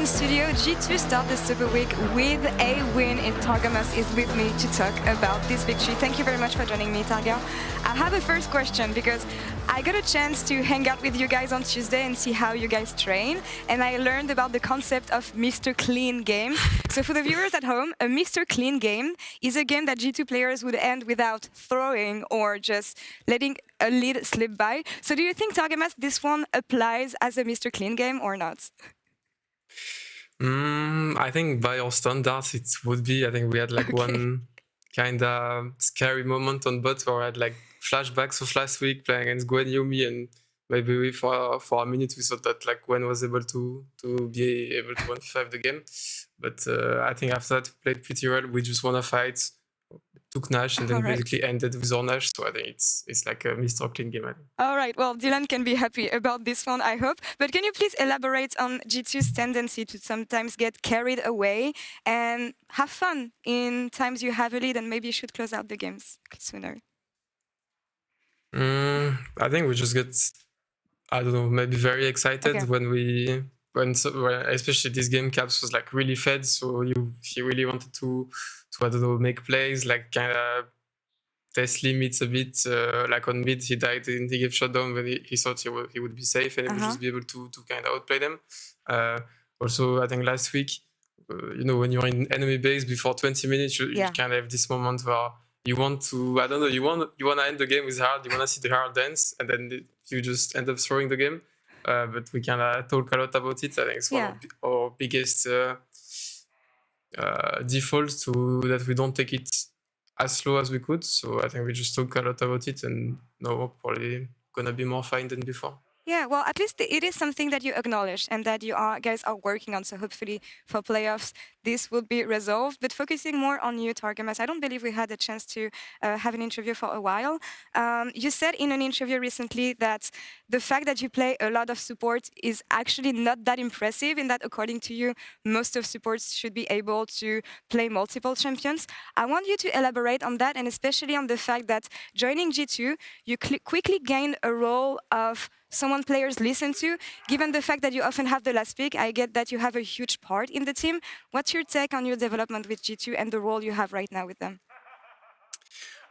in studio. G2 start the Super Week with a win, and Targamas is with me to talk about this victory. Thank you very much for joining me, Targa. I have a first question because I got a chance to hang out with you guys on Tuesday and see how you guys train, and I learned about the concept of Mr. Clean games. So for the viewers at home, a Mr. Clean game is a game that G2 players would end without throwing or just letting a lead slip by. So do you think, Targamas, this one applies as a Mr. Clean game or not? I think by our standards it would be. I think we had like one kind of scary moment on bot where I had like flashbacks of last week playing against Gwen Yumi, and maybe for a minute we thought that like Gwen was able to be able to 1v5 the game. But I think after that we played pretty well. We just won a fight, took Nash, and then basically ended with our Nash. So I think it's like a Mr. Clean game, I think. All right, well, Dylan can be happy about this one, I hope. But can you please elaborate on G2's tendency to sometimes get carried away and have fun in times you have a lead and maybe you should close out the games sooner? I think we just get, I don't know, maybe very excited when especially this game Caps was like really fed, so he really wanted to I don't know, make plays, like kind of test limits a bit. Like on mid, he died and he gave shutdown when he thought he would be safe and he would just be able to kind of outplay them. Also, I think last week, you know, when you're in enemy base before 20 minutes, you kind of have this moment where you want to, I don't know, you want to end the game with hard, you want to see the hard dance, and then you just end up throwing the game. But we kind of talk a lot about it. I think it's one of our biggest defaults to that we don't take it as slow as we could. So I think we just talk a lot about it, and now we're probably gonna be more fine than before. Yeah, well, at least it is something that you acknowledge and that you guys are working on. So hopefully for playoffs, this will be resolved. But focusing more on you, Targamas, I don't believe we had a chance to have an interview for a while. You said in an interview recently that the fact that you play a lot of support is actually not that impressive, in that according to you, most of supports should be able to play multiple champions. I want you to elaborate on that, and especially on the fact that joining G2, you quickly gained a role of someone players listen to. Given the fact that you often have the last pick, I get that you have a huge part in the team. What's your take on your development with G2 and the role you have right now with them?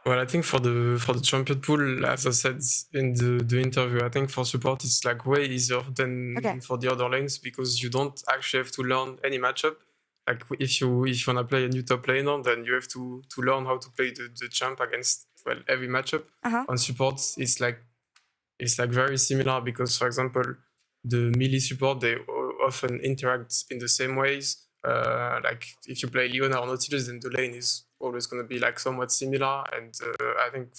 Well, I think for the champion pool, as I said in the interview, I think for support it's like way easier than for the other lanes, because you don't actually have to learn any matchup. Like if you wanna play a new top laner, then you have to learn how to play the champ against every matchup. On support, it's like very similar, because for example, the melee support, they often interact in the same ways. Like if you play Leona or Nautilus, then the lane is always going to be like somewhat similar, and I think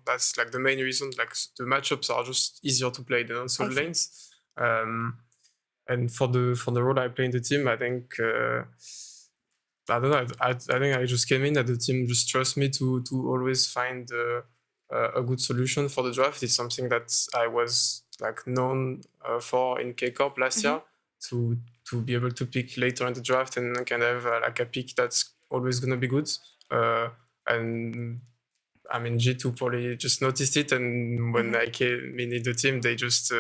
that's like the main reason. Like the matchups are just easier to play than on solo lanes. And for the role I play in the team, I think I don't know. I think I just came in and the team just trusts me to always find a good solution for the draft. It's something that I was like known for in K-Corp last year, to be able to pick later in the draft and kind of like a pick that's always going to be good. And I mean, G2 probably just noticed it, and when I came in the team, they just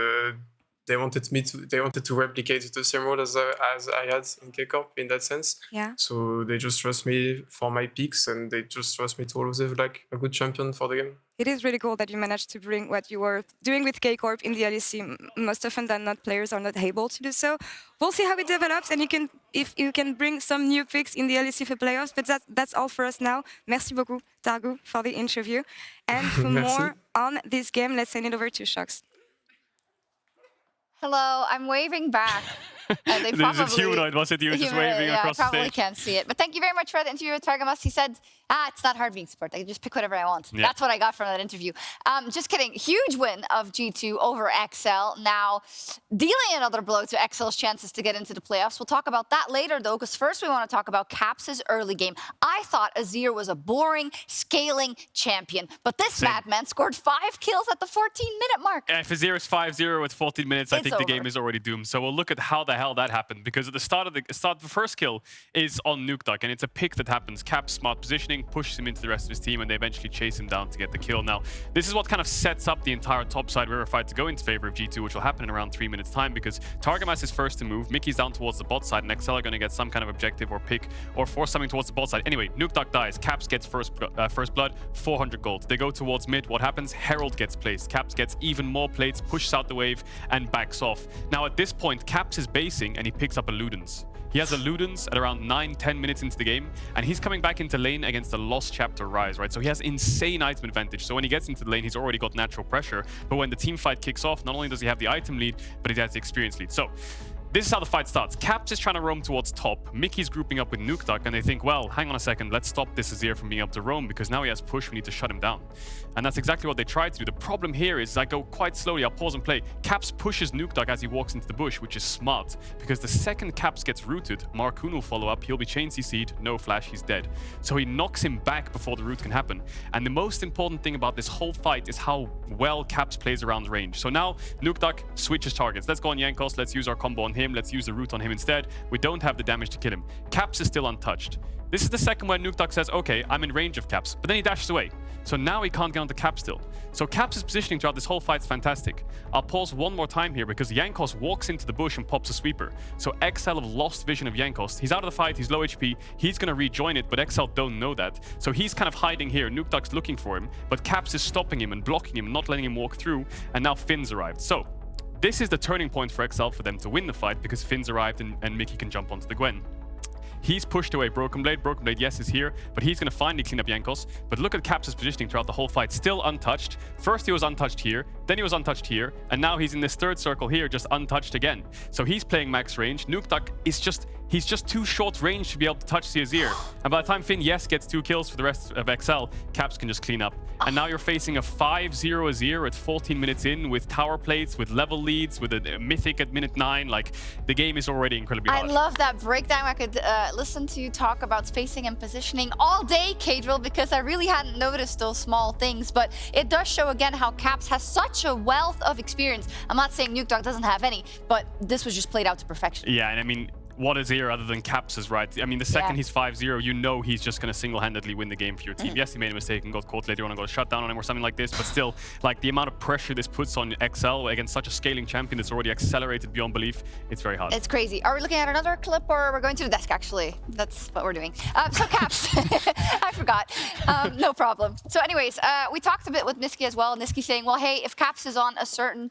they wanted to replicate the same role as I had in K-Corp in that sense. Yeah. So they just trust me for my picks, and they just trust me to always have like a good champion for the game. It is really cool that you managed to bring what you were doing with K-Corp in the LEC. Most often than not, players are not able to do so. We'll see how it develops, and if you can bring some new picks in the LEC for playoffs. But that's all for us now. Merci beaucoup, Targu, for the interview. And for more on this game, let's send it over to Sjokz. Hello, I'm waving back. They probably, it's Humanoid, was it? You were just waving across the stage. I probably can't see it. But thank you very much for the interview with Targamas. He said, it's not hard being support. I can just pick whatever I want. Yeah. That's what I got from that interview. Just kidding. Huge win of G2 over XL. Now, dealing another blow to XL's chances to get into the playoffs. We'll talk about that later, though, because first we want to talk about Caps' early game. I thought Azir was a boring, scaling champion. But this madman scored 5 kills at the 14-minute mark. Yeah, if Azir is 5-0 with 14 minutes, I think the game is already doomed. So we'll look at how the hell that happened, because at the start of the first kill is on NUCLEARINT, and it's a pick that happens. Caps smart positioning, playing, pushes him into the rest of his team, and they eventually chase him down to get the kill. Now, this is what kind of sets up the entire top side river fight to go into favor of G2, which will happen in around 3 minutes time, because Targamas is first to move, Mickey's down towards the bot side, and XL are going to get some kind of objective or pick or force something towards the bot side. Anyway, NUCLEARINT dies, Caps gets first blood, 400 gold. They go towards mid, what happens? Herald gets placed, Caps gets even more plates, pushes out the wave, and backs off. Now at this point, Caps is basing, and he picks up a Ludens. He has a Ludens at around 9-10 minutes into the game, and he's coming back into lane against a lost chapter Ryze, right? So he has insane item advantage. So when he gets into the lane, he's already got natural pressure. But when the team fight kicks off, not only does he have the item lead, but he has the experience lead. So this is how the fight starts. Caps is trying to roam towards top. Mickey's grouping up with NUCLEARINT, and they think, well, hang on a second, let's stop this Azir from being able to roam, because now he has push, we need to shut him down. And that's exactly what they tried to do. The problem here is I go quite slowly, I'll pause and play. Caps pushes NUCLEARINT as he walks into the bush, which is smart, because the second Caps gets rooted, Markoon will follow up, he'll be chain CC'd, no flash, he's dead. So he knocks him back before the root can happen. And the most important thing about this whole fight is how well Caps plays around range. So now NUCLEARINT switches targets. Let's go on Jankos, let's use our combo on him, let's use the root on him instead. We don't have the damage to kill him. Caps is still untouched. This is the second where NUCLEARINT says, okay, I'm in range of Caps, but then he dashes away. So now he can't get onto Caps still. So Caps' positioning throughout this whole fight is fantastic. I'll pause one more time here because Jankos walks into the bush and pops a sweeper. So XL have lost vision of Jankos. He's out of the fight, he's low HP, he's gonna rejoin it, but XL don't know that. So he's kind of hiding here. NUCLEARINT's looking for him, but Caps is stopping him and blocking him, not letting him walk through, and now Finn's arrived. So this is the turning point for XL for them to win the fight, because Finn's arrived and Mickey can jump onto the Gwen. He's pushed away Broken Blade. Broken Blade, yes, is here, but he's going to finally clean up Jankos. But look at Caps' positioning throughout the whole fight. Still untouched. First he was untouched here, then he was untouched here, and now he's in this third circle here, just untouched again. So he's playing max range. NUCLEARINT is he's just too short range to be able to touch the Azir. And by the time Finn, yes, gets 2 kills for the rest of XL, Caps can just clean up. And now you're facing a 5-0 Azir at 14 minutes in, with tower plates, with level leads, with a mythic at minute 9. Like, the game is already incredibly hard. I love that breakdown. I could listen to you talk about spacing and positioning all day, Caedrel, because I really hadn't noticed those small things. But it does show again how Caps has such a wealth of experience. I'm not saying NUCLEARINT doesn't have any, but this was just played out to perfection. Yeah, and I mean, what is here other than Caps is right? I mean, the second he's 5-0, you know he's just going to single-handedly win the game for your team. Yes, he made a mistake and got caught later on and got a shutdown on him or something like this, but still, like, the amount of pressure this puts on XL against such a scaling champion that's already accelerated beyond belief, it's very hard. It's crazy. Are we looking at another clip, or we're going to the desk, actually? That's what we're doing. So Caps, I forgot. No problem. So anyways, we talked a bit with Niski as well, and Niski saying, well, hey, if Caps is on a certain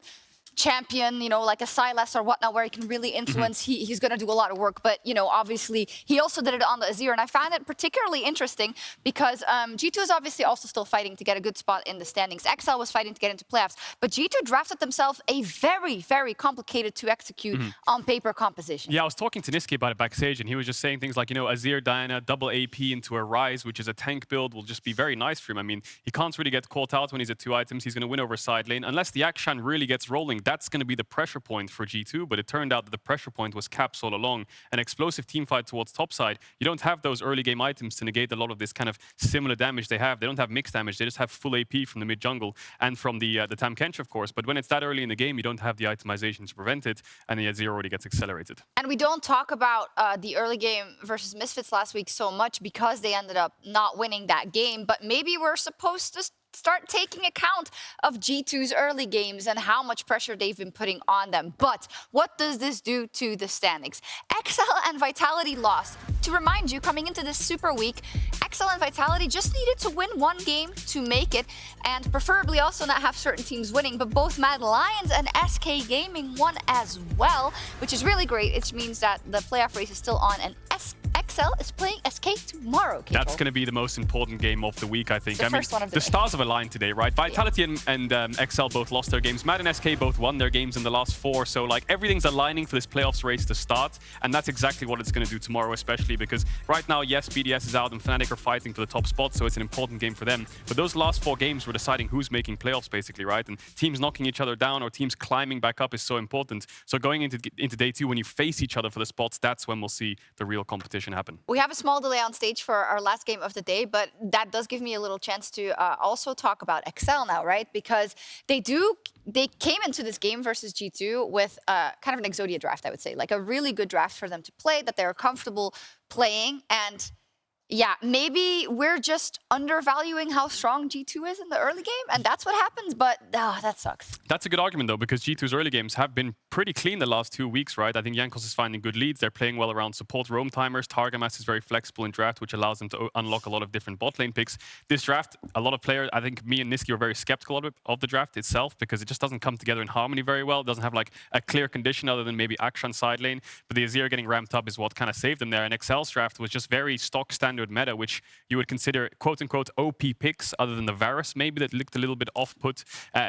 champion, you know, like a Sylas or whatnot, where he can really influence, he's going to do a lot of work. But, you know, obviously, he also did it on the Azir. And I find it particularly interesting because G2 is obviously also still fighting to get a good spot in the standings. XL was fighting to get into playoffs. But G2 drafted themselves a very, very complicated to execute on paper composition. Yeah, I was talking to Niski about it backstage, and he was just saying things like, you know, Azir, Diana, double AP into a Ryze, which is a tank build, will just be very nice for him. I mean, he can't really get caught out when he's at 2 items. He's going to win over side lane. Unless the Akshan really gets rolling, that's going to be the pressure point for G2, but it turned out that the pressure point was Caps all along. An explosive team fight towards top side, you don't have those early game items to negate a lot of this kind of similar damage they have. They don't have mixed damage, they just have full AP from the mid jungle and from the Tahm Kench, of course. But when it's that early in the game, you don't have the itemization to prevent it, and the Azir already gets accelerated. And we don't talk about the early game versus Misfits last week so much because they ended up not winning that game, but maybe we're supposed to start taking account of G2's early games and how much pressure they've been putting on them. But what does this do to the standings? XL and Vitality lost. To remind you, coming into this super week, XL and Vitality just needed to win 1 game to make it, and preferably also not have certain teams winning, but both Mad Lions and SK Gaming won as well, which is really great. It means that the playoff race is still on, and XL is playing SK tomorrow, Caedrel. That's going to be the most important game of the week, I think. It's the first one of the stars of a line today, right? Vitality and XL both lost their games. Mad and SK both won their games in the last 4. So, like, everything's aligning for this playoffs race to start. And that's exactly what it's going to do tomorrow, especially because right now, yes, BDS is out and Fnatic are fighting for the top spot. So it's an important game for them. But those last 4 games were deciding who's making playoffs, basically, right? And teams knocking each other down or teams climbing back up is so important. So going into day 2, when you face each other for the spots, that's when we'll see the real competition happen. We have a small delay on stage for our last game of the day, but that does give me a little chance to also talk about XL now, right? Because they came into this game versus G2 with kind of an Exodia draft, I would say, like a really good draft for them to play, that they're comfortable playing. And Yeah, maybe we're just undervaluing how strong G2 is in the early game, and that's what happens, but that sucks. That's a good argument, though, because G2's early games have been pretty clean the last 2 weeks, right? I think Jankos is finding good leads. They're playing well around support roam timers. Targamas is very flexible in draft, which allows them to unlock a lot of different bot lane picks. This draft, a lot of players, I think me and Nisqy were very skeptical of the draft itself because it just doesn't come together in harmony very well. It doesn't have like a clear condition other than maybe Akshan side lane, but the Azir getting ramped up is what kind of saved them there. And XL's draft was just very stock standard meta, which you would consider quote-unquote OP picks other than the Varus maybe that looked a little bit off-put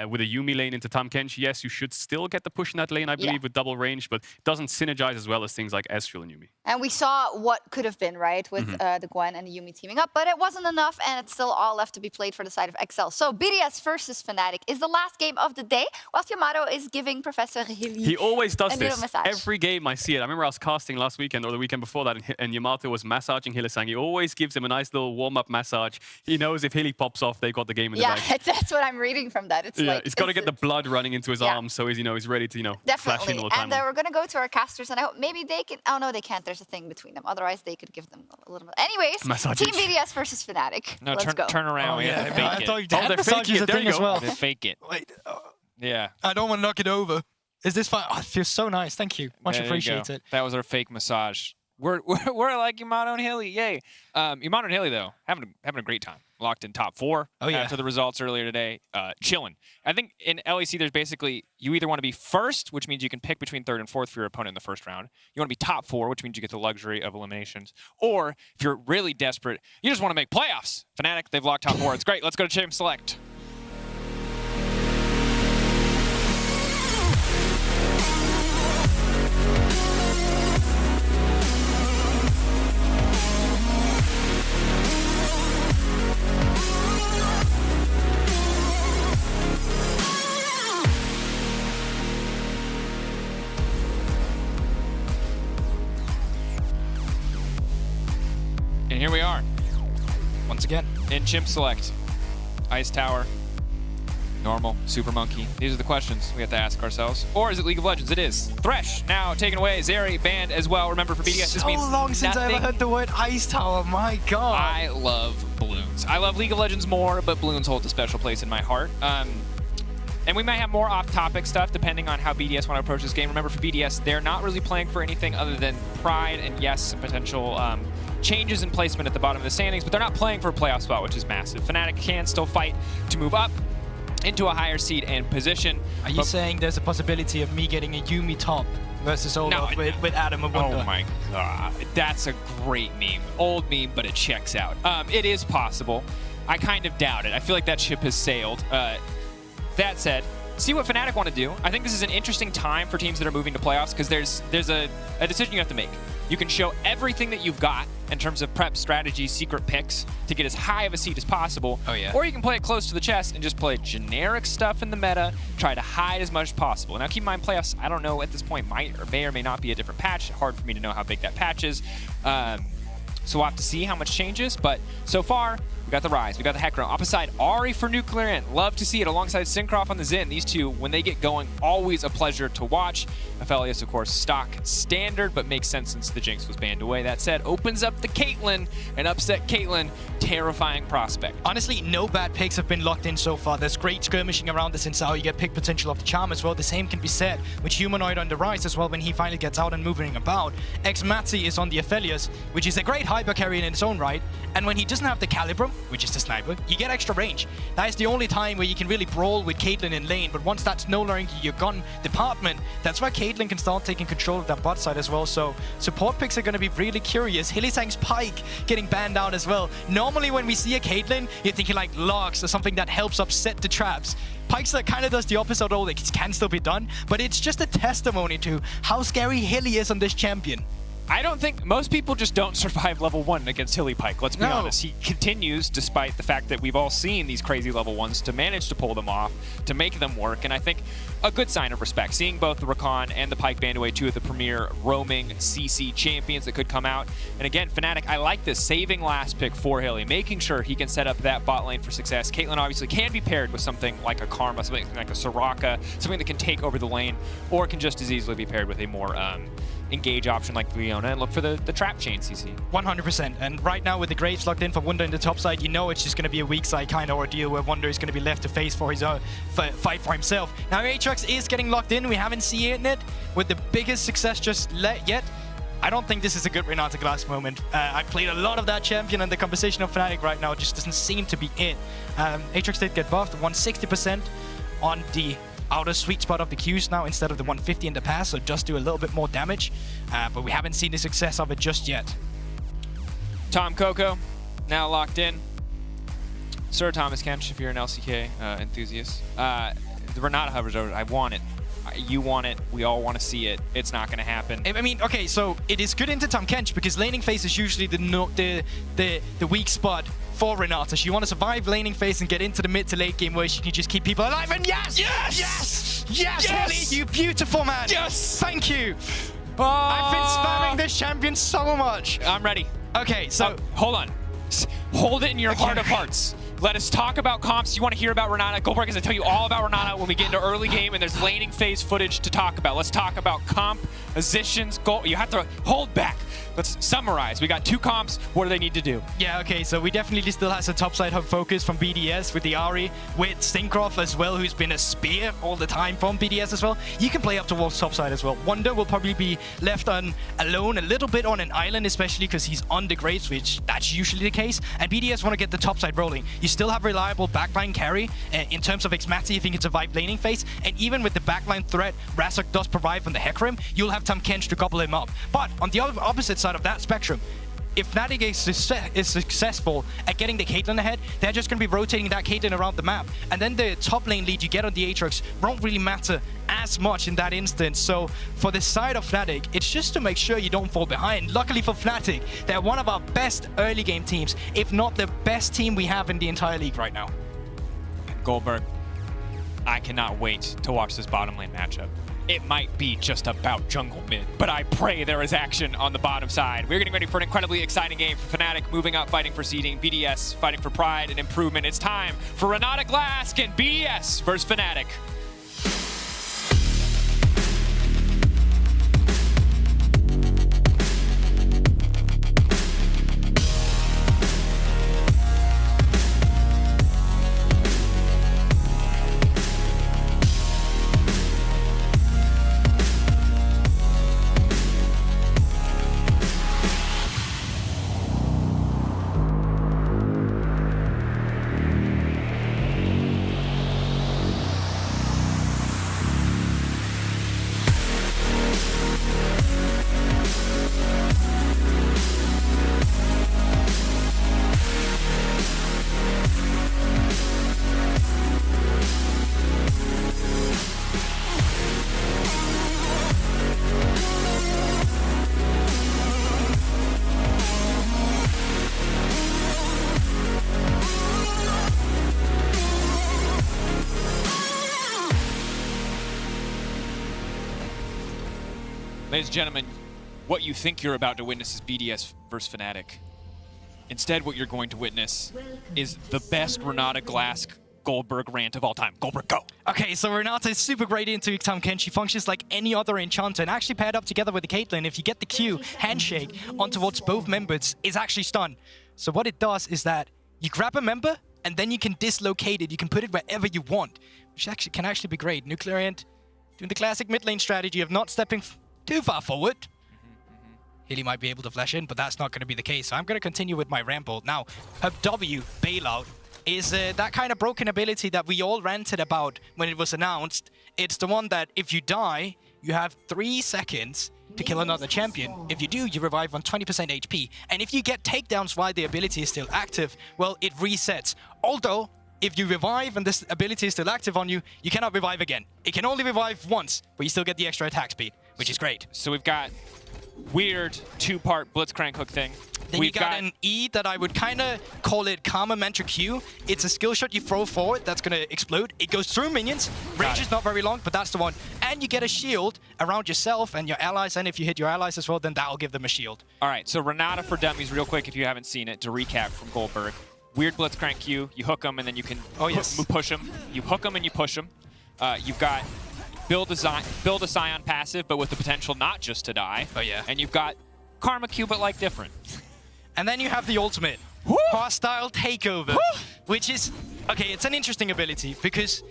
with a Yuumi lane into Tahm Kench. Yes, you should still get the push in that lane, I believe, with double range, but it doesn't synergize as well as things like Ezreal and Yuumi. And we saw what could have been, right, with the Gwen and the Yuumi teaming up, but it wasn't enough, and it's still all left to be played for the side of XL. So BDS versus Fnatic is the last game of the day, whilst Yamato is giving Professor Hilly He always does a little this. massage. Every game I see it. I remember I was casting last weekend or the weekend before that, and Yamato was massaging Hylissang. He always gives him a nice little warm-up massage. He knows if Hilly pops off, they've got the game in the bag. Yeah, that's what I'm reading from that. It's like he's got to get the blood running into his arms, so he's ready to flash in definitely. all the time. And we're gonna go to our casters, and I hope maybe they can. Oh no, they can't. There's a thing between them. Otherwise, they could give them a little bit. Anyways, Massage Team each. BDS versus Fnatic. No, Let's go. turn around. We have to fake I it. thought you Oh, had they're massages faking it. a There thing you as go. well. They fake it. Wait, Yeah. I don't want to knock it over. Is this fine? Oh, it feels so nice. Thank you. Much There you appreciated. go. That was our fake massage. We're like Yamato and Hilly, yay! Yamato and Hilly though having a great time, locked in top 4 after the results earlier today, chilling. I think in LEC there's basically you either want to be first, which means you can pick between 3rd and 4th for your opponent in the first round. You want to be top 4, which means you get the luxury of eliminations. Or if you're really desperate, you just want to make playoffs. Fnatic, they've locked top 4. It's great. Let's go to Champ Select. And here we are, Once again. in Chimp Select. Ice Tower, normal, Super Monkey. These are the questions we have to ask ourselves. Or is it League of Legends? It is. Thresh, now taken away. Zeri, banned as well. Remember, for BDS, this means so long since I ever nothing. heard the word Ice Tower. My God. I love balloons. I love League of Legends more, but balloons hold a special place in my heart. And we might have more off-topic stuff depending on how BDS want to approach this game. Remember, for BDS, they're not really playing for anything other than pride and, yes, some potential changes in placement at the bottom of the standings, but they're not playing for a playoff spot, which is massive. Fnatic can still fight to move up into a higher seed and position. Are you saying there's a possibility of me getting a Yuumi top versus Olaf with Adam and Wunder? Oh my God, that's a great meme. Old meme, but it checks out. It is possible. I kind of doubt it. I feel like that ship has sailed. That said, see what Fnatic want to do. I think this is an interesting time for teams that are moving to playoffs because there's a decision you have to make. You can show everything that you've got in terms of prep strategy, secret picks to get as high of a seed as possible. Oh, yeah. Or you can play it close to the chest and just play generic stuff in the meta, try to hide as much as possible. Now keep in mind, playoffs, I don't know at this point, may or may not be a different patch. Hard for me to know how big that patch is. So we'll have to see how much changes, but so far, we got the Ryze, we got the Hecarim. Opposite, Ahri for NUCLEARINT. Love to see it alongside Cinkrof on the Xin. These two, when they get going, always a pleasure to watch. Aphelios, of course, stock standard, but makes sense since the Jinx was banned away. That said, opens up the Caitlyn, an upset Caitlyn, terrifying prospect. Honestly, no bad picks have been locked in so far. There's great skirmishing around this in Zhao. You get pick potential of the Charm as well. The same can be said with Humanoid on the Ryze as well when he finally gets out and moving about. xMatty is on the Aphelios, which is a great hyper carry in its own right. And when he doesn't have the Calibrum, which is the sniper, you get extra range. That is the only time where you can really brawl with Caitlyn in lane. But once that's no longer your gun department, that's where Caitlyn can start taking control of that bot side as well. So support picks are going to be really curious. Hylissang's Pike getting banned out as well. Normally when we see a Caitlyn, you're thinking like logs or something that helps upset the traps. Pike's that kind of does the opposite, although it can still be done, but it's just a testimony to how scary Hilly is on this champion. I don't think most people just don't survive level 1 against Hilly Pike. Let's be honest. He continues, despite the fact that we've all seen these crazy level 1s, to manage to pull them off, to make them work. And I think a good sign of respect, seeing both the Rakan and the Pike banned away, two of the premier roaming CC champions that could come out. And again, Fnatic, I like this, saving last pick for Hilly, making sure he can set up that bot lane for success. Caitlyn obviously can be paired with something like a Karma, something like a Soraka, something that can take over the lane, or can just as easily be paired with a more engage option like Leona and look for the trap chain CC. 100%. And right now with the Graves locked in for Wunder in the top side, you know it's just going to be a weak side kind of ordeal where Wunder is going to be left to face for his own fight for himself. Now Aatrox is getting locked in. We haven't seen it with the biggest success just yet. I don't think this is a good Renata Glasc moment. I played a lot of that champion, and the composition of Fnatic right now just doesn't seem to be it. Aatrox did get buffed, 160% on the outer sweet spot of the Qs now instead of the 150 in the past, so it does do a little bit more damage, but we haven't seen the success of it just yet. Tahm Coco, now locked in. Sir Thomas Kench, if you're an LCK enthusiast. The Renata hovers over. I want it. You want it. We all want to see it. It's not going to happen. I mean, okay, so it is good into Tahm Kench because laning phase is usually the weak spot for Renata. She want to survive laning phase and get into the mid to late game where she can just keep people alive. And yes! Yes! Yes! Yes, Ellie, you beautiful man! Yes! Thank you! I've been spamming this champion so much. I'm ready. Okay, so... hold on. Hold it in your heart of hearts. Let us talk about comps. You want to hear about Renata? Guldborg is going to tell you all about Renata when we get into early game and there's laning phase footage to talk about. Let's talk about comp, positions, goal. You have to hold back. Let's summarize. We got 2 comps. What do they need to do? Yeah, okay, so we definitely still have some topside hub focus from BDS with the Ahri, with Cinkrof as well, who's been a spear all the time from BDS as well. You can play up towards topside as well. Wunder will probably be left alone a little bit on an island, especially because he's on the Graves, which that's usually the case. And BDS want to get the topside rolling. You still have reliable backline carry in terms of xMatty if he can survive laning phase. And even with the backline threat Razork does provide from the Hecarim, you'll have Tahm Kench to gobble him up. But on the opposite side of that spectrum, if Fnatic is successful at getting the Caitlyn ahead, they're just going to be rotating that Caitlyn around the map. And then the top lane lead you get on the Aatrox won't really matter as much in that instance. So for the side of Fnatic, it's just to make sure you don't fall behind. Luckily for Fnatic, they're one of our best early game teams, if not the best team we have in the entire league right now. Guldborg, I cannot wait to watch this bottom lane matchup. It might be just about jungle mid, but I pray there is action on the bottom side. We're getting ready for an incredibly exciting game for Fnatic, moving up, fighting for seeding, BDS fighting for pride and improvement. It's time for Renata Glasc and BDS versus Fnatic. Ladies and gentlemen, what you think you're about to witness is BDS versus Fnatic. Instead, what you're going to witness is the best Renata Glasc Guldborg rant of all time. Guldborg, go! Okay, so Renata is super great into Tahm Kench. She functions like any other enchanter and actually paired up together with the Caitlyn. If you get the Q, handshake, on towards both members, is actually stun. So what it does is that you grab a member and then you can dislocate it. You can put it wherever you want, which actually can be great. NUCLEARINT doing the classic mid lane strategy of not stepping too far forward. Hilly might be able to flash in, but that's not going to be the case. So I'm going to continue with my ramble. Now, her W, Bailout, is that kind of broken ability that we all ranted about when it was announced. It's the one that if you die, you have 3 seconds to kill another champion. If you do, you revive on 20% HP. And if you get takedowns while the ability is still active, well, it resets. Although, if you revive and this ability is still active on you, you cannot revive again. It can only revive once, but you still get the extra attack speed, which is great. So we've got weird 2-part Blitzcrank hook thing. Then you got an E that I would kind of call it Karma Mantra Q. It's a skill shot you throw forward that's going to explode. It goes through minions. Range is not very long, but that's the one. And you get a shield around yourself and your allies, and if you hit your allies as well, then that'll give them a shield. All right, so Renata for Dummies, real quick, if you haven't seen it, to recap from Guldborg. Weird Blitzcrank Q, you hook them and then you can push them. You hook them and you push them. You've got build a Sion passive, but with the potential not just to die. Oh yeah. And you've got Karma Q, but like different. And then you have the ultimate. Hostile Takeover, which is, okay, it's an interesting ability because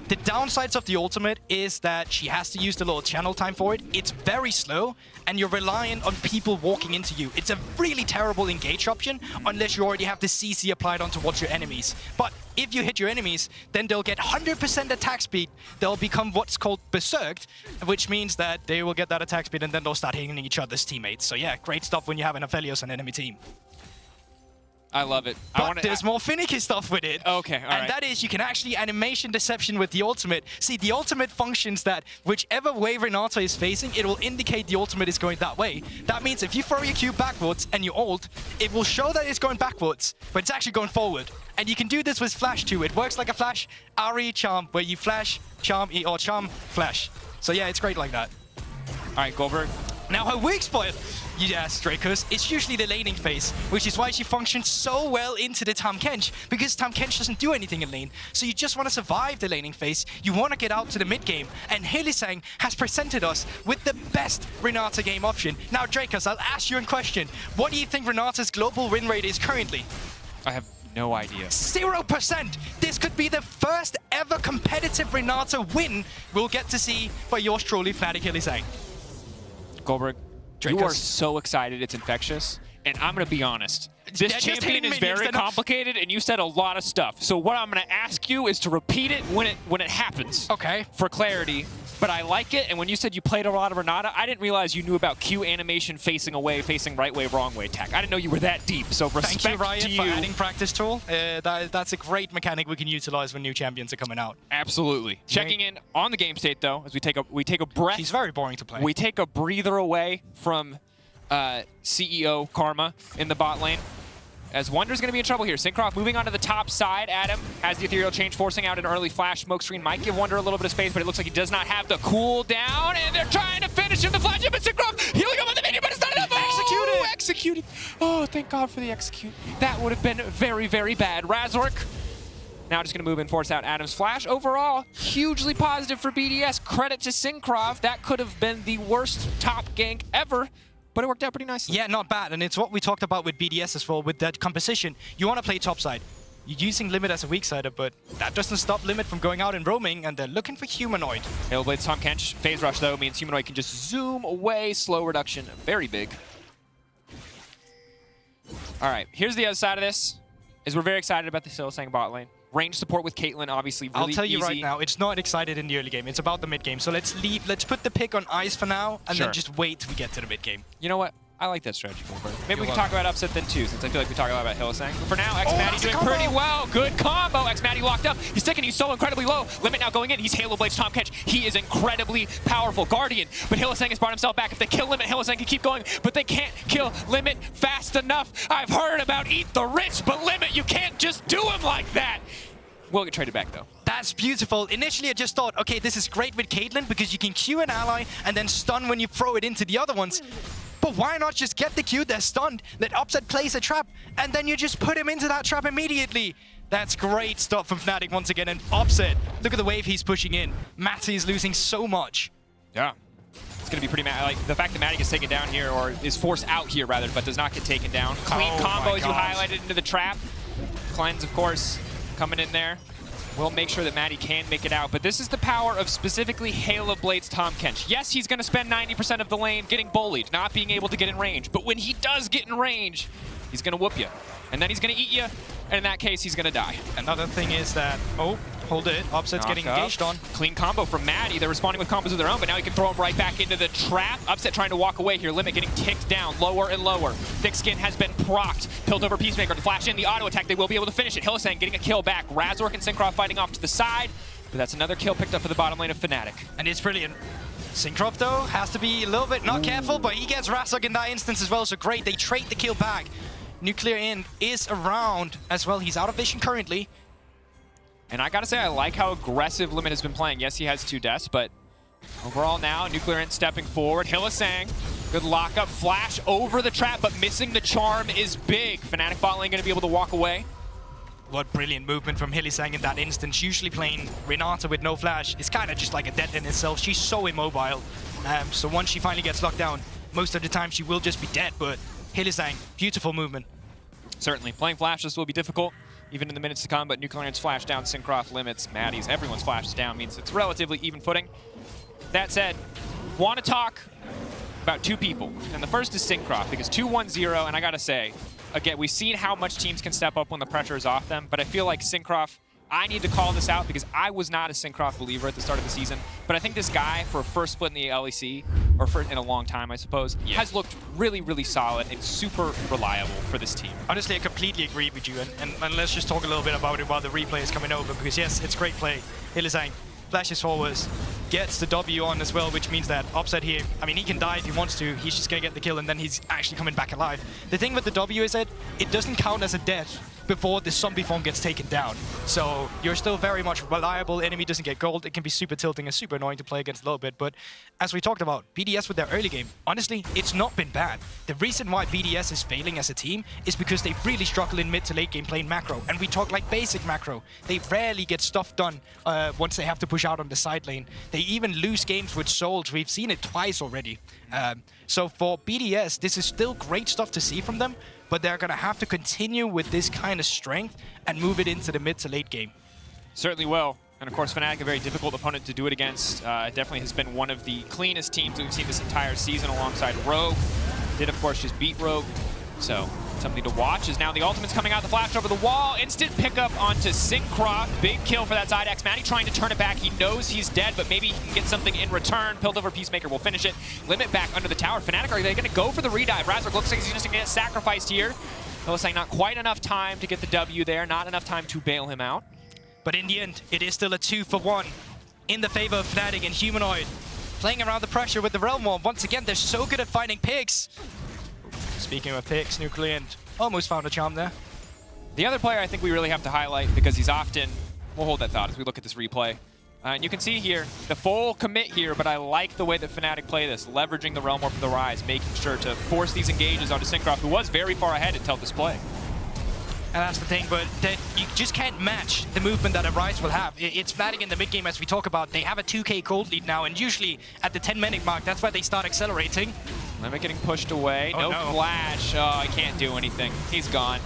the downsides of the ultimate is that she has to use the little channel time for it. It's very slow, and you're reliant on people walking into you. It's a really terrible engage option unless you already have the CC applied on towards your enemies. But if you hit your enemies, then they'll get 100% attack speed. They'll become what's called berserked, which means that they will get that attack speed and then they'll start hitting each other's teammates. So yeah, great stuff when you have an Aphelios on enemy team. I love it. But there's more finicky stuff with it. Okay, all right. And that is you can actually animation deception with the ultimate. See, the ultimate functions that whichever way Renata is facing, it will indicate the ultimate is going that way. That means if you throw your Q backwards and you ult, it will show that it's going backwards, but it's actually going forward. And you can do this with flash too. It works like a flash, Ahri, charm, where you flash, charm, or charm, flash. So yeah, it's great like that. All right, Guldborg. Now her weak spot, yes, Drakos, it's usually the laning phase, which is why she functions so well into the Tahm Kench, because Tahm Kench doesn't do anything in lane. So you just want to survive the laning phase, you want to get out to the mid game, and Hylissang has presented us with the best Renata game option. Now Drakos, I'll ask you a question. What do you think Renata's global win rate is currently? I have no idea. 0%! This could be the first ever competitive Renata win we'll get to see by yours truly, Fnatic Hylissang. Guldborg, Drakos. you are so excited, it's infectious. And I'm going to be honest, this champion is very complicated, and you said a lot of stuff. So what I'm going to ask you is to repeat it when it happens. Okay. For clarity. But I like it, and when you said you played a lot of Renata, I didn't realize you knew about Q animation facing away, facing right way, wrong way tech. I didn't know you were that deep, so respect Thank you, Ryan, to you. for adding practice tool. That's a great mechanic we can utilize when new champions are coming out. Absolutely. Checking in on the game state, though, as we take a breath. She's very boring to play. We take a breather away from CEO Karma in the bot lane. As Wunder's going to be in trouble here. Cinkrof moving onto the top side. Adam has the ethereal change, forcing out an early flash. Smoke screen might give Wunder a little bit of space, but it looks like he does not have the cooldown. And they're trying to finish him. The flash him, and Cinkrof healing him on the minion, but it's not enough. Oh, executed. Oh, thank God for the execute. That would have been very, very bad. Razork now just going to move and force out Adam's flash. Overall, hugely positive for BDS. Credit to Cinkrof. That could have been the worst top gank ever. But it worked out pretty nicely. Yeah, not bad. And it's what we talked about with BDS as well, with that composition. You want to play topside. You're using Limit as a weak sider, but that doesn't stop Limit from going out and roaming, and they're looking for Humanoid. Hellblade's Tahm Kench. Phase rush, though, means Humanoid can just zoom away. Slow reduction. Very big. All right, here's the other side of this, is we're very excited about the Hylissang bot lane. Range support with Caitlyn, obviously really easy. I'll tell you right now, it's not excited in the early game. It's about the mid game. So let's put the pick on ice for now, and then just wait till we get to the mid game. You know what? I like that strategy. Maybe we can talk about upset then too, since I feel like we talk a lot about Hylissang. But for now, xMatty doing pretty well. Good combo. xMatty locked up. He's sticking. He's so incredibly low. Limit now going in. He's Halo Blade's Tahm Kench. He is incredibly powerful. Guardian. But Hylissang has brought himself back. If they kill Limit, Hylissang can keep going. But they can't kill Limit fast enough. I've heard about Eat the Rich, but Limit, you can't just do him like that. We'll get traded back, though. That's beautiful. Initially, I just thought, okay, this is great with Caitlyn because you can Q an ally and then stun when you throw it into the other ones. But why not just get the Q, they're stunned, let Upset place a trap, and then you just put him into that trap immediately. That's great stuff from Fnatic once again. And Upset, look at the wave he's pushing in. Matty is losing so much. Yeah. It's going to be pretty mad. Like, the fact that Matty gets taken down here, or is forced out here, rather, but does not get taken down. Clean combo as you highlighted into the trap. Cleanse, of course, coming in there. We'll make sure that Matty can make it out, but this is the power of specifically Halo Blade's Tahm Kench. Yes, he's going to spend 90% of the lane getting bullied, not being able to get in range, but when he does get in range, he's going to whoop you, and then he's going to eat you, and in that case, he's going to die. Another thing is that, oh, hold it, Upset's getting engaged on. Clean combo from Matty. They're responding with combos of their own, but now he can throw him right back into the trap. Upset trying to walk away here. Limit getting ticked down lower and lower. Thick Skin has been procced. Pilled over Peacemaker to flash in the auto attack. They will be able to finish it. Hylissang getting a kill back. Razork and Cinkrof fighting off to the side, but that's another kill picked up for the bottom lane of Fnatic. And it's brilliant. Cinkrof, though, has to be a little bit not careful, but he gets Razork in that instance as well, so great. They trade the kill back. NUCLEARINT is around as well. He's out of vision currently. And I gotta say, I like how aggressive Limit has been playing. Yes, he has 2 deaths, but overall now, NUCLEARINT stepping forward. Hylissang, good lockup, flash over the trap, but missing the charm is big. Fnatic bot lane gonna be able to walk away. What brilliant movement from Hylissang in that instance. Usually playing Renata with no flash is kind of just like a dead in itself. She's so immobile. So once she finally gets locked down, most of the time she will just be dead, but Hylissang, beautiful movement. Certainly. Playing flashes will be difficult, even in the minutes to come, but NUCLEARINT's flash down, Cinkrof limits, Maddie's, everyone's flash down means it's relatively even footing. That said, want to talk about two people, and the first is Cinkrof, because 2-1-0, and I gotta say, again, we've seen how much teams can step up when the pressure is off them, but I feel like Cinkrof, I need to call this out because I was not a Cinkrof believer at the start of the season, but I think this guy, for a first split in the LEC, or for in a long time, I suppose, has looked really, really solid and super reliable for this team. Honestly, I completely agree with you, and let's just talk a little bit about it while the replay is coming over, because yes, it's great play. Hylissang flashes forwards, gets the W on as well, which means that Upset here, I mean, he can die if he wants to, he's just gonna get the kill, and then he's actually coming back alive. The thing with the W is that it doesn't count as a death before the zombie form gets taken down. So you're still very much reliable, enemy doesn't get gold, it can be super tilting and super annoying to play against a little bit, but as we talked about, BDS with their early game, honestly, it's not been bad. The reason why BDS is failing as a team is because they really struggle in mid to late game playing macro, and we talk like basic macro. They rarely get stuff done once they have to push out on the side lane. They even lose games with souls, we've seen it twice already. So for BDS, this is still great stuff to see from them, but they're going to have to continue with this kind of strength and move it into the mid to late game. Certainly will. And of course, Fnatic, a very difficult opponent to do it against. It definitely has been one of the cleanest teams we've seen this entire season alongside Rogue. Did, of course, just beat Rogue. So something to watch is now the ultimate's coming out, the flash over the wall. Instant pickup onto Cinkrof. Big kill for that side. xMatty trying to turn it back. He knows he's dead, but maybe he can get something in return. Piltover Peacemaker will finish it. Limit back under the tower. Fnatic, are they going to go for the redive? Razork looks like he's just going to get sacrificed here. Hylissang, not quite enough time to get the W there. Not enough time to bail him out. But in the end, it is still a 2-for-1 in the favor of Fnatic and Humanoid. Playing around the pressure with the Realm Wall. Once again, they're so good at finding picks. Speaking of picks, NUCLEARINT almost found a charm there. The other player I think we really have to highlight, because he's often, we'll hold that thought as we look at this replay. And you can see here, the full commit here, but I like the way that Fnatic play this, leveraging the Realm Warp for the Ryze, making sure to force these engages onto Cinkrof, who was very far ahead until this play. And that's the thing, but you just can't match the movement that a Ryze will have. It's Fnatic in the mid game, as we talk about. They have a 2k gold lead now, and usually at the 10-minute mark, that's where they start accelerating. Limit getting pushed away. No flash. Oh, I can't do anything. He's gone.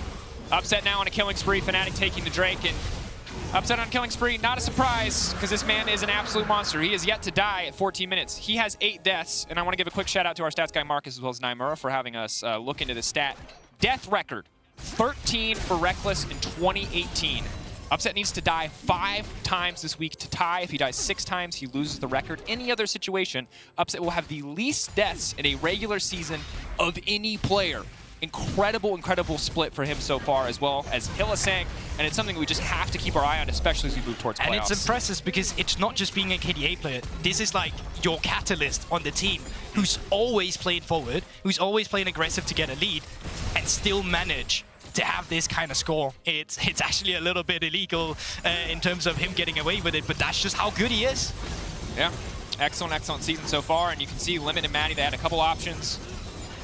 Upset now on a killing spree. Fnatic taking the Drake, and Upset on killing spree. Not a surprise, because this man is an absolute monster. He is yet to die at 14 minutes. He has 8 deaths, and I want to give a quick shout out to our stats guy Marcus as well as Naimura for having us look into this stat. Death record. 13 for Reckless in 2018. Upset needs to die 5 times this week to tie. If he dies 6 times, he loses the record. Any other situation, Upset will have the least deaths in a regular season of any player. Incredible, incredible split for him so far, as well as Hylissang, and it's something we just have to keep our eye on, especially as we move towards playoffs. And it's impressive because it's not just being a KDA player. This is like your catalyst on the team, who's always playing forward, who's always playing aggressive to get a lead, and still manage to have this kind of score. It's actually a little bit illegal in terms of him getting away with it, but that's just how good he is. Yeah, excellent, excellent season so far, and you can see Limit and Maddie, they had a couple options.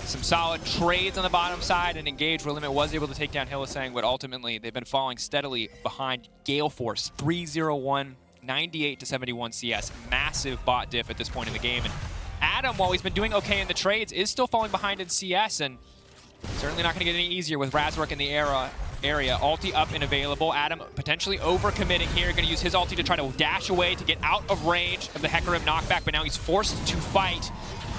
Some solid trades on the bottom side, and Engage where Limit was able to take down Hylissang, but ultimately they've been falling steadily behind Gale Force. 3-0-1, 98 to 71 CS. Massive bot diff at this point in the game. And Adam, while he's been doing okay in the trades, is still falling behind in CS, and certainly not going to get any easier with Razork in the area. Ulti up and available. Adam potentially overcommitting here. Going to use his ulti to try to dash away to get out of range of the Hecarim knockback, but now he's forced to fight.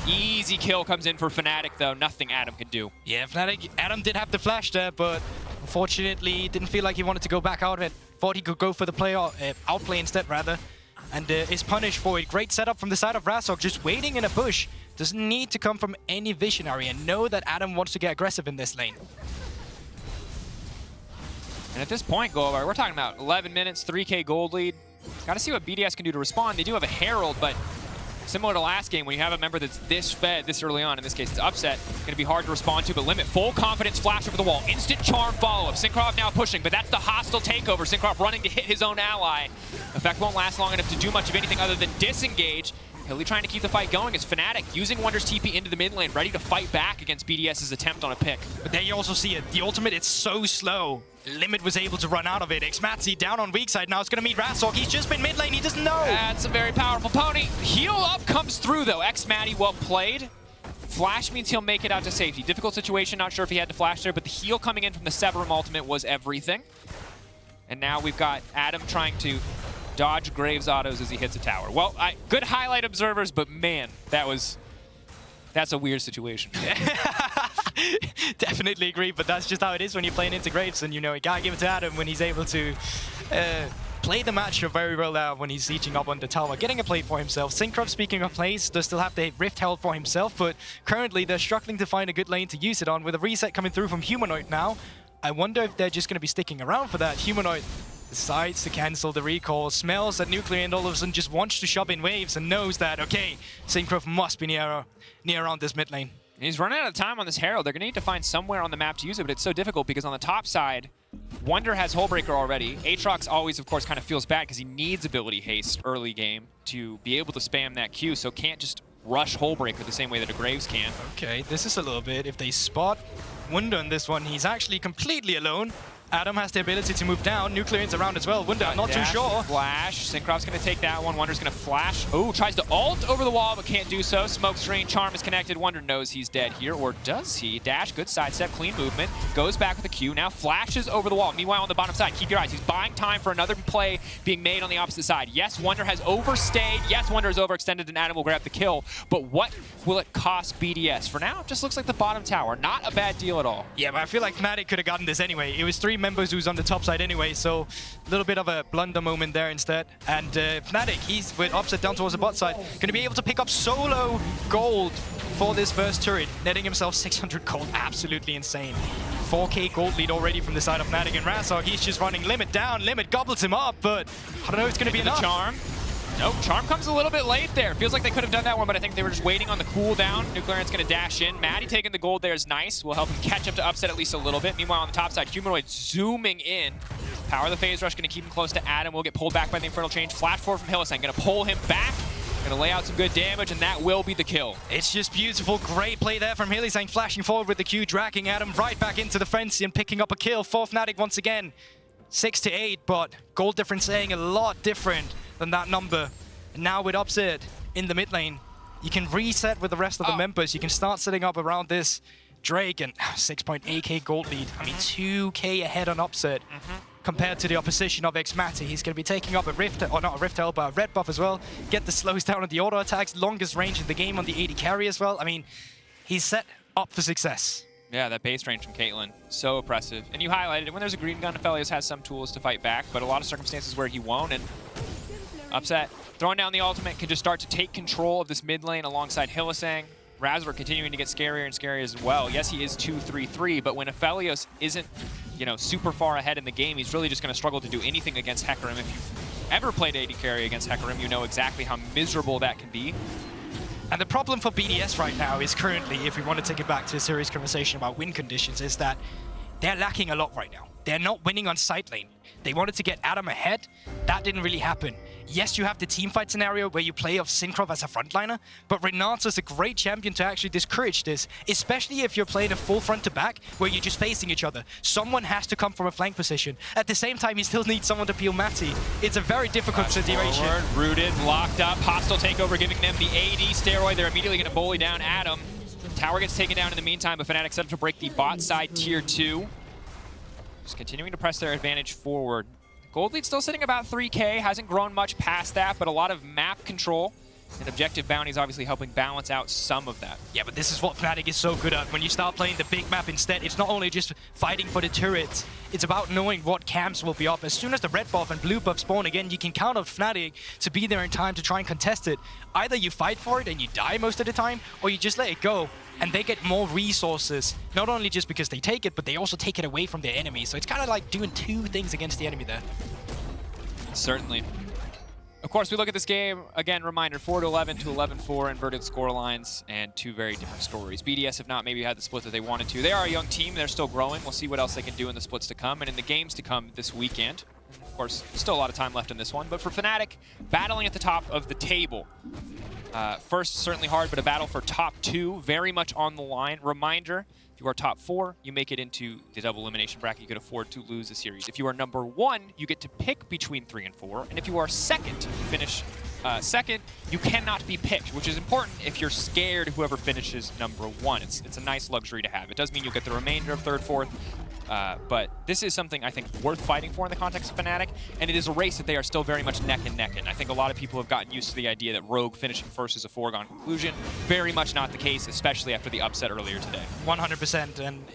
Easy kill comes in for Fnatic, though. Nothing Adam can do. Yeah, Fnatic, Adam did have the flash there, but unfortunately didn't feel like he wanted to go back out of it. Thought he could go for the outplay instead, rather. And is punished for it. Great setup from the side of Razork, just waiting in a bush. Doesn't need to come from any visionary, and know that Adam wants to get aggressive in this lane. And at this point, Guldborg, we're talking about 11 minutes, 3k gold lead. Got to see what BDS can do to respond. They do have a Herald, but similar to last game, when you have a member that's this fed this early on, in this case it's Upset, going to be hard to respond to, but Limit, full confidence flash over the wall. Instant charm follow-up. Cinkrof now pushing, but that's the hostile takeover. Cinkrof running to hit his own ally. Effect won't last long enough to do much of anything other than disengage. Hilly trying to keep the fight going as Fnatic using Wunder's TP into the mid lane, ready to fight back against BDS's attempt on a pick. But there you also see it. The ultimate, it's so slow. Limit was able to run out of it. xMatty down on weak side now. It's going to meet Razork. He's just been mid lane. He doesn't know. That's a very powerful pony. Heal up comes through, though. xMatty, well played. Flash means he'll make it out to safety. Difficult situation. Not sure if he had to flash there, but the heal coming in from the Severum ultimate was everything. And now we've got Adam trying to dodge Graves autos as he hits a tower. Well, good highlight observers, but man, that's a weird situation. Definitely agree, but that's just how it is when you're playing into Graves, and you know, you gotta give it to Adam when he's able to play the match very well now when he's sieging up on the tower, getting a play for himself. Cinkrof, speaking of plays, does still have the Rift held for himself, but currently they're struggling to find a good lane to use it on with a reset coming through from Humanoid now. I wonder if they're just going to be sticking around for that. Humanoid decides to cancel the recall, smells that NUCLEARINT all of a sudden just wants to shove in waves and knows that, okay, Cinkrof must be near around this mid lane. He's running out of time on this Herald. They're going to need to find somewhere on the map to use it, but it's so difficult because on the top side, Wunder has Hullbreaker already. Aatrox always, of course, kind of feels bad because he needs ability haste early game to be able to spam that Q, so can't just rush Hullbreaker the same way that a Graves can. Okay, this is a little bit. If they spot Wunder on this one, he's actually completely alone. Adam has the ability to move down. NUCLEARINT's around as well. Wunder, I'm not too sure. Flash. Cinkroff's going to take that one. Wunder's going to flash. Oh, tries to ult over the wall, but can't do so. Smoke screen. Charm is connected. Wunder knows he's dead here, or does he? Dash, good sidestep, clean movement. Goes back with a Q. Now flashes over the wall. Meanwhile, on the bottom side, keep your eyes. He's buying time for another play being made on the opposite side. Yes, Wunder has overstayed. Yes, Wunder is overextended, and Adam will grab the kill. But what will it cost BDS? For now, it just looks like the bottom tower. Not a bad deal at all. Yeah, but I feel like Fnatic could have gotten this anyway. It was 3 members who's on the top side anyway, so a little bit of a blunder moment there instead. And Fnatic, he's with Upset down towards the bot side, going to be able to pick up solo gold for this first turret, netting himself 600 gold. Absolutely insane. 4k gold lead already from the side of Fnatic, and Razork, he's just running limit down. Limit gobbles him up, but I don't know if it's going to be enough. Charm. Nope, Charm comes a little bit late there. Feels like they could have done that one, but I think they were just waiting on the cooldown. NUCLEARINT's going to dash in. Maddie taking the gold there is nice. Will help him catch up to Upset at least a little bit. Meanwhile, on the top side, Humanoid zooming in. Power of the Phase Rush going to keep him close to Adam. Will get pulled back by the Infernal Change. Flash forward from Hylissang. Going to pull him back. Going to lay out some good damage, and that will be the kill. It's just beautiful. Great play there from Hylissang, flashing forward with the Q, dragging Adam right back into the frenzy and picking up a kill for Fnatic once again. 6 to 8, but gold difference saying a lot different than that number. Now with Upset in the mid lane, you can reset with the rest of the members. You can start setting up around this Drake, and 6.8k gold lead. I mean, 2k ahead on Upset compared to the opposition of xMatty. He's going to be taking up a Rift, or not a Rift Hell, but a Red buff as well. Get the slows down on the auto attacks, longest range in the game on the AD carry as well. I mean, he's set up for success. Yeah, that base range from Caitlyn, so oppressive. And you highlighted it, when there's a green gun, Aphelios has some tools to fight back, but a lot of circumstances where he won't, and Upset throwing down the ultimate can just start to take control of this mid lane alongside Hylissang. Razork continuing to get scarier and scarier as well. Yes, he is 2-3-3, but when Aphelios isn't, you know, super far ahead in the game, he's really just going to struggle to do anything against Hecarim. If you've ever played AD carry against Hecarim, you know exactly how miserable that can be. And the problem for BDS right now is currently, if we want to take it back to a serious conversation about win conditions, is that they're lacking a lot right now. They're not winning on side lane. They wanted to get Adam ahead. That didn't really happen. Yes, you have the teamfight scenario where you play off Cinkrof as a frontliner, but Renata's a great champion to actually discourage this, especially if you're playing a full front to back where you're just facing each other. Someone has to come from a flank position. At the same time, you still need someone to peel Matty. It's a very difficult situation. Forward, rooted, locked up, hostile takeover, giving them the AD steroid. They're immediately going to bully down Adam. Tower gets taken down in the meantime, but Fnatic set up to break the bot side tier 2. Just continuing to press their advantage forward. Gold lead still sitting about 3k, hasn't grown much past that, but a lot of map control and objective bounties obviously helping balance out some of that. Yeah, but this is what Fnatic is so good at. When you start playing the big map instead, it's not only just fighting for the turrets, it's about knowing what camps will be up. As soon as the red buff and blue buff spawn again, you can count on Fnatic to be there in time to try and contest it. Either you fight for it and you die most of the time, or you just let it go. And they get more resources, not only just because they take it, but they also take it away from their enemy. So it's kind of like doing 2 things against the enemy there. Certainly. Of course, we look at this game, again, reminder, 4-11 to 11-4 inverted score lines, and 2 very different stories. BDS have not maybe had the split that they wanted to. They are a young team, they're still growing. We'll see what else they can do in the splits to come and in the games to come this weekend. Of course, still a lot of time left in this one, but for Fnatic, battling at the top of the table. First, certainly hard, but a battle for top 2, very much on the line. Reminder, if you are top 4, you make it into the double elimination bracket. You can afford to lose a series. If you are number 1, you get to pick between 3 and 4. And if you are second, you finish second, you cannot be picked, which is important if you're scared of whoever finishes number 1. It's a nice luxury to have. It does mean you'll get the remainder of 3rd, 4th. But this is something I think worth fighting for in the context of Fnatic, and it is a race that they are still very much neck and neck in. I think a lot of people have gotten used to the idea that Rogue finishing first is a foregone conclusion. Very much not the case, especially after the upset earlier today. 100%, and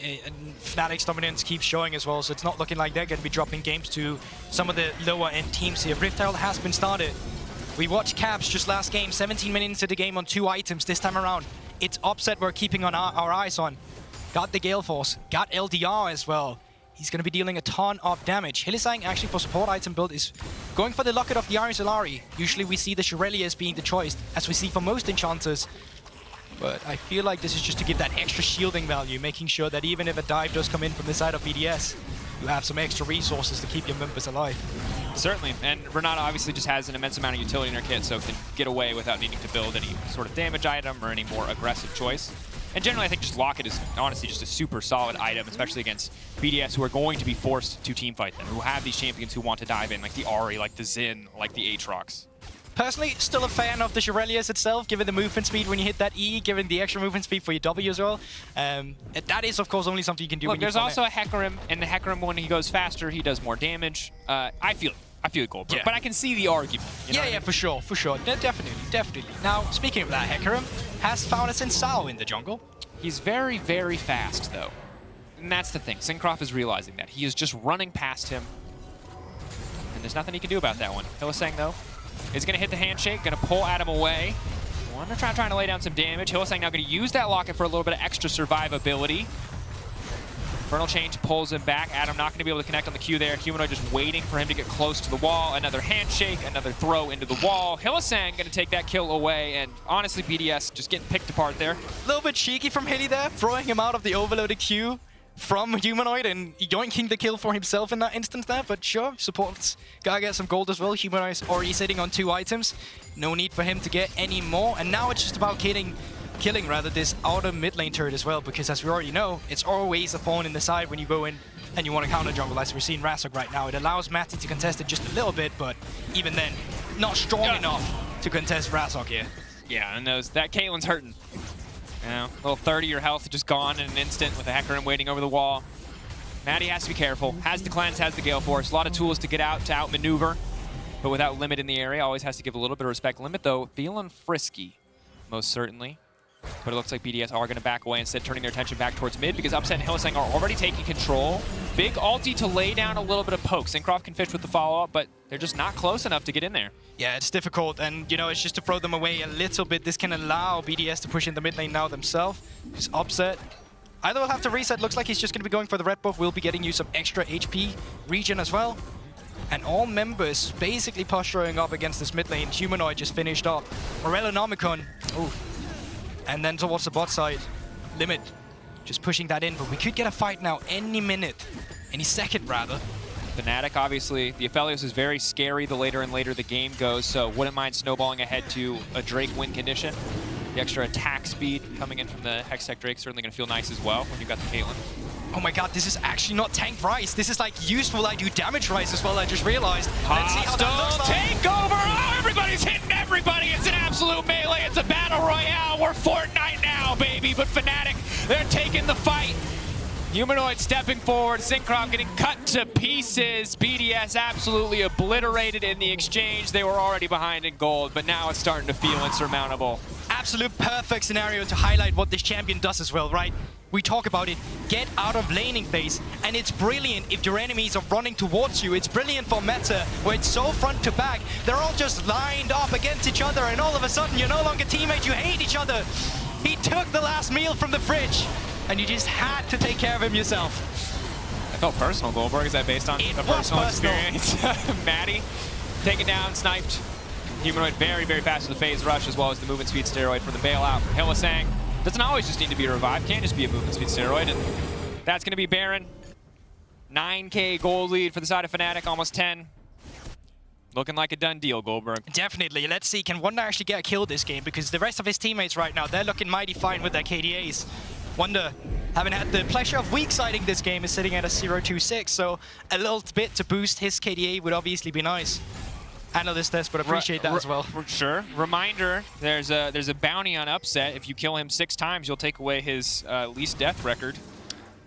Fnatic's dominance keeps showing as well, so it's not looking like they're going to be dropping games to some of the lower end teams here. Rift Herald has been started. We watched Caps just last game, 17 minutes into the game on 2 items this time around. It's upset we're keeping on our eyes on. Got the Gale Force, got LDR as well. He's going to be dealing a ton of damage. Hylissang actually for support item build is going for the Locket of the Iron Solari. Usually we see the Shirelli as being the choice, as we see for most enchanters. But I feel like this is just to give that extra shielding value, making sure that even if a dive does come in from the side of BDS, you have some extra resources to keep your members alive. Certainly, and Renata obviously just has an immense amount of utility in her kit, so can get away without needing to build any sort of damage item or any more aggressive choice. And generally, I think just Locket is honestly just a super solid item, especially against BDS, who are going to be forced to teamfight them, who have these champions who want to dive in, like the Ahri, like the Xin, like the Aatrox. Personally, still a fan of the Shirelius itself, given the movement speed when you hit that E, given the extra movement speed for your W as well. That is, of course, only something you can do. Look, there's also a Hecarim, and the Hecarim, when he goes faster, he does more damage. I feel it, Guldborg, yeah. But I can see the argument. You know yeah, for sure. Definitely. Now, speaking of that, Hecarim has found us in Zhao in the jungle. He's very, very fast, though. And that's the thing. Cinkrof is realizing that. He is just running past him. And there's nothing he can do about that one. Hylissang, though, is going to hit the handshake, going to pull Adam away. Wunder trying to lay down some damage. Hylissang now going to use that Locket for a little bit of extra survivability. Infernal Change pulls him back. Adam not going to be able to connect on the Q there. Humanoid just waiting for him to get close to the wall. Another handshake, another throw into the wall. Hylissang going to take that kill away, and honestly, BDS just getting picked apart there. A little bit cheeky from Hilly there, throwing him out of the overloaded Q from Humanoid and yoinking the kill for himself in that instance there, but sure, support's gotta get some gold as well. Humanoid's already sitting on 2 items. No need for him to get any more, and now it's just about killing this outer mid lane turret as well, because as we already know, it's always a thorn in the side when you go in and you want to counter jungle, as we're seeing Razork right now. It allows Matty to contest it just a little bit, but even then, not strong enough to contest Razork here. Yeah, and that Caitlyn's hurting. You know, a little 30 your health just gone in an instant with a Hecarim waiting over the wall. Matty has to be careful. Has the cleanse, has the Gale Force. A lot of tools to get out, to outmaneuver, but without Limit in the area. Always has to give a little bit of respect. Limit, though, feeling frisky, most certainly. But it looks like BDS are going to back away, instead turning their attention back towards mid, because Upset and Hylissang are already taking control. Big ulti to lay down a little bit of poke. Cinkrof can fish with the follow-up, but they're just not close enough to get in there. Yeah, it's difficult, and you know, it's just to throw them away a little bit. This can allow BDS to push in the mid lane now themselves. Because Upset either will have to reset. Looks like he's just going to be going for the red buff. We'll be getting you some extra HP regen as well. And all members basically posturing up against this mid lane. Humanoid just finished up. Morellonomicon. Ooh. And then towards the bot side, Limit just pushing that in, but we could get a fight now any minute, any second rather. Fnatic, obviously, the Aphelios is very scary the later and later the game goes, so wouldn't mind snowballing ahead to a Drake win condition. The extra attack speed coming in from the Hextech Drake certainly going to feel nice as well when you've got the Caitlyn. Oh my god, this is actually not tank Ryze. This is like useful, I do damage Ryze as well, I just realized. Let's see how that looks like. Takeover! Oh, everybody's hitting everybody! It's an absolute melee, it's a battle royale! We're Fortnite now, baby! But Fnatic, they're taking the fight! Humanoid stepping forward, Cinkrof getting cut to pieces. BDS absolutely obliterated in the exchange. They were already behind in gold, but now it's starting to feel insurmountable. Absolute perfect scenario to highlight what this champion does as well, right? We talk about it, get out of laning phase, and it's brilliant if your enemies are running towards you. It's brilliant for meta, where it's so front to back. They're all just lined up against each other, and all of a sudden you're no longer teammates, you hate each other. He took the last meal from the fridge, and you just had to take care of him yourself. I felt personal, Guldborg. Is that based on a personal experience? Matty, taken down, sniped. Humanoid very, very fast with the phase rush, as well as the movement speed steroid for the bailout. Hylissang doesn't always just need to be revived, can't just be a movement speed steroid, and that's going to be Baron. 9K gold lead for the side of Fnatic, almost 10. Looking like a done deal, Guldborg. Definitely. Let's see, can Wunder actually get a kill this game? Because the rest of his teammates right now, they're looking mighty fine with their KDAs. Wunder, having had the pleasure of weak siding this game, is sitting at a 0-2-6, so a little bit to boost his KDA would obviously be nice. Analyst this, but appreciate that as well. Sure. Reminder, there's a bounty on Upset. If you kill him 6 times, you'll take away his least death record.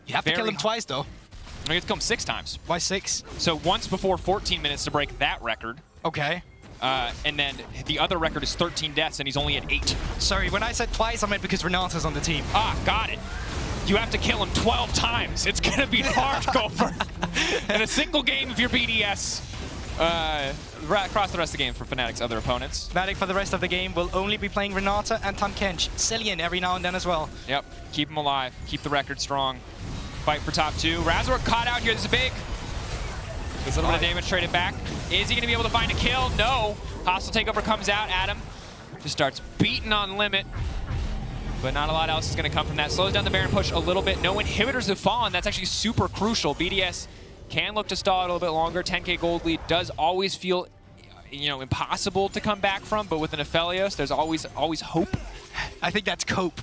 You have to kill him twice, though. You have to kill him 6 times. Why 6? So once before 14 minutes to break that record. Okay. And then the other record is 13 deaths, and he's only at 8. Sorry, when I said twice, I meant because Renata's on the team. Ah, got it. You have to kill him 12 times. It's going to be hard, Guldborg. In a single game of your BDS. Across the rest of the game for Fnatic's other opponents. Fnatic for the rest of the game will only be playing Renata and Tahm Kench. Cillian every now and then as well. Yep, keep him alive. Keep the record strong. Fight for top 2. Razork caught out here. This is big. Gets a little bit of damage traded back. Is he going to be able to find a kill? No. Hostile takeover comes out. Adam just starts beating on limit. But not a lot else is going to come from that. Slows down the Baron push a little bit. No inhibitors have fallen. That's actually super crucial. BDS can look to stall it a little bit longer. 10k gold lead does always feel, impossible to come back from. But with an Aphelios, there's always hope. I think that's cope.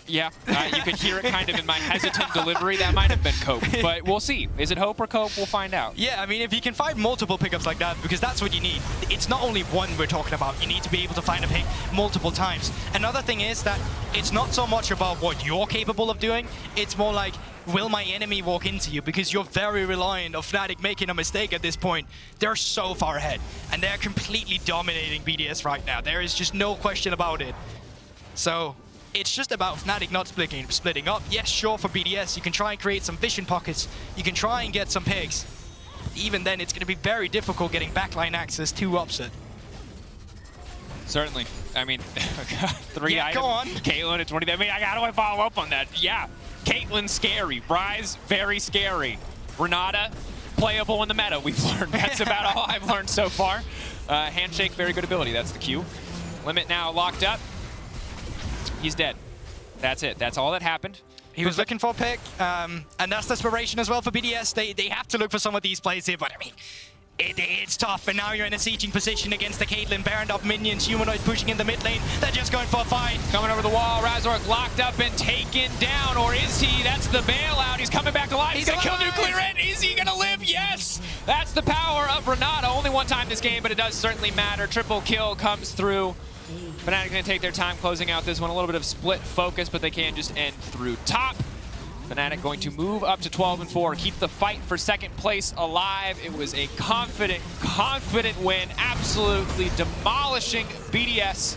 Yeah, you could hear it kind of in my hesitant delivery. That might have been cope, but we'll see. Is it hope or cope? We'll find out. Yeah, I mean, if you can find multiple pickups like that, because that's what you need. It's not only one we're talking about. You need to be able to find a pick multiple times. Another thing is that it's not so much about what you're capable of doing. It's more like, will my enemy walk into you? Because you're very reliant on Fnatic making a mistake at this point. They're so far ahead, and they're completely dominating BDS right now. There is just no question about it. So it's just about Fnatic not splitting up. Yes, sure, for BDS, you can try and create some vision pockets. You can try and get some picks. Even then, it's going to be very difficult getting backline access to Upset. Certainly. I mean, 3 items. Go on. Caitlyn at 20. I mean, how do I follow up on that? Yeah, Caitlyn scary. Ryze, very scary. Renata, playable in the meta, we've learned. That's about all I've learned so far. Handshake, very good ability. That's the cue. Limit now locked up. He's dead. That's it. That's all that happened. He was looking for a pick, and that's desperation as well for BDS. They have to look for some of these plays here, but I mean, it's tough. And now you're in a sieging position against the Caitlyn. Baroned up minions, Humanoid pushing in the mid lane. They're just going for a fight. Coming over the wall, Razork locked up and taken down, or is he? That's the bailout. He's coming back alive. He's gonna kill NUCLEARINT. Is he gonna live? Yes! That's the power of Renata. Only one time this game, but it does certainly matter. Triple kill comes through. Fnatic gonna take their time closing out this one. A little bit of split focus, but they can just end through top. Fnatic going to move up to 12-4, keep the fight for second place alive. It was a confident win, absolutely demolishing BDS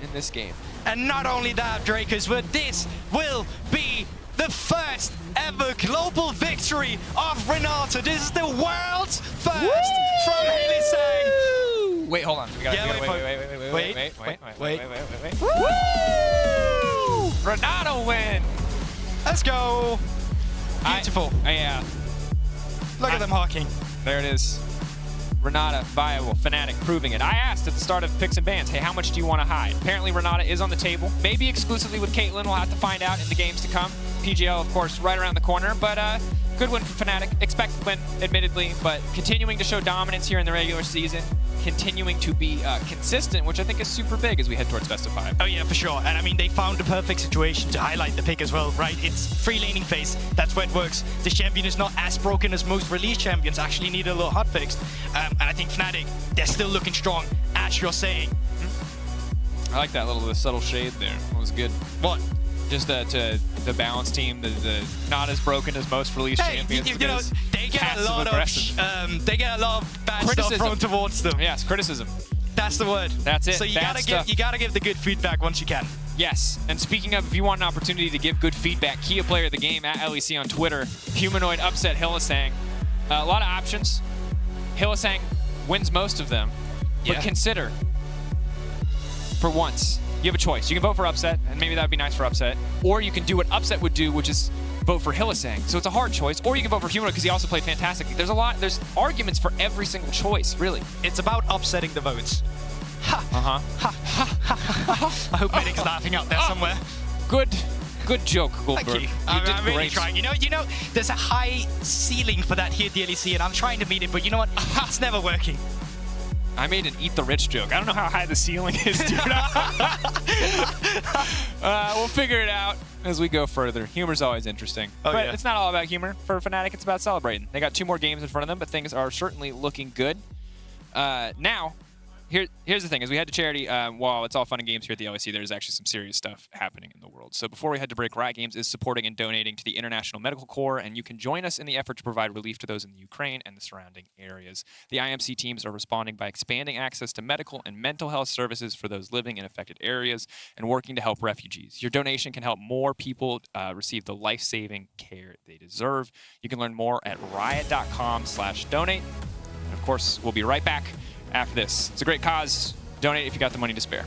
in this game. And not only that, Drakos, but this will be the first ever global victory of Renata. This is the world's first from Hylissang. Wait, hold on. We gotta wait. Woo! Renata win. Let's go. Beautiful. Yeah. Look at them hawking. There it is. Renata, viable, Fnatic proving it. I asked at the start of picks and bans, hey, how much do you want to hide? Apparently Renata is on the table. Maybe exclusively with Caitlyn. We'll have to find out in the games to come. PGL, of course, right around the corner, but good win for Fnatic. Expected win, admittedly, but continuing to show dominance here in the regular season. Continuing to be consistent, which I think is super big as we head towards best of 5. Oh yeah, for sure. And I mean, they found the perfect situation to highlight the pick as well, right? It's free laning phase. That's where it works. This champion is not as broken as most release champions. Actually need a little hotfix. And I think Fnatic, they're still looking strong, as you're saying. I like that little subtle shade there. That was good. What? Just the balance team, the not as broken as most release champions. You know, they get a lot of bad stuff thrown towards them. Yes, criticism. That's the word. That's it. So you gotta give the good feedback once you can. Yes, and speaking of, if you want an opportunity to give good feedback, Kia player of the game at LEC on Twitter. Humanoid upset Hylissang. A lot of options. Hylissang wins most of them, but consider for once. You have a choice. You can vote for Upset, and maybe that would be nice for Upset. Or you can do what Upset would do, which is vote for Hylissang. So it's a hard choice. Or you can vote for Humanoid because he also played fantastically. There's arguments for every single choice, really. It's about upsetting the votes. Ha! Uh-huh. Ha! Ha! Ha! I hope Medic's laughing out there somewhere. Good joke, Guldborg. Thank you. I'm really trying. You know, there's a high ceiling for that here at the LEC, and I'm trying to meet it, but you know what? It's never working. I made an eat the rich joke. I don't know how high the ceiling is, dude. We'll figure it out as we go further. Humor's always interesting. But it's not all about humor for Fnatic. It's about celebrating. They got 2 more games in front of them, but things are certainly looking good. Now, here's the thing. As we head to charity, while it's all fun and games here at the LEC, there's actually some serious stuff happening in the world. So before we head to break, Riot Games is supporting and donating to the International Medical Corps, and you can join us in the effort to provide relief to those in the Ukraine and the surrounding areas. The IMC teams are responding by expanding access to medical and mental health services for those living in affected areas and working to help refugees. Your donation can help more people receive the life-saving care they deserve. You can learn more at riot.com/donate. And of course, we'll be right back after this. It's a great cause. Donate if you got the money to spare.